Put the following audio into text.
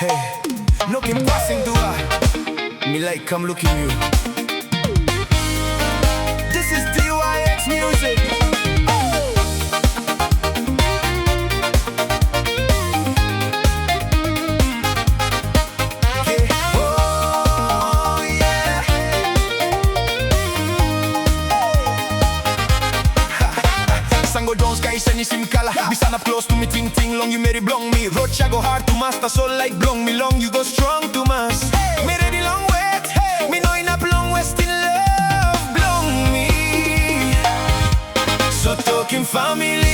Hey, Noken Pasim Gate. Me like come look in you. This is D.Y.X music. Sango Jones kay isa ni Sim Kala. Bisan up close to me ting ting long you marry blong me. Rocha go hard to master so like blong me long you go strong to mass. Me ready long wait. Me know enough long west in love blong me. So talking family.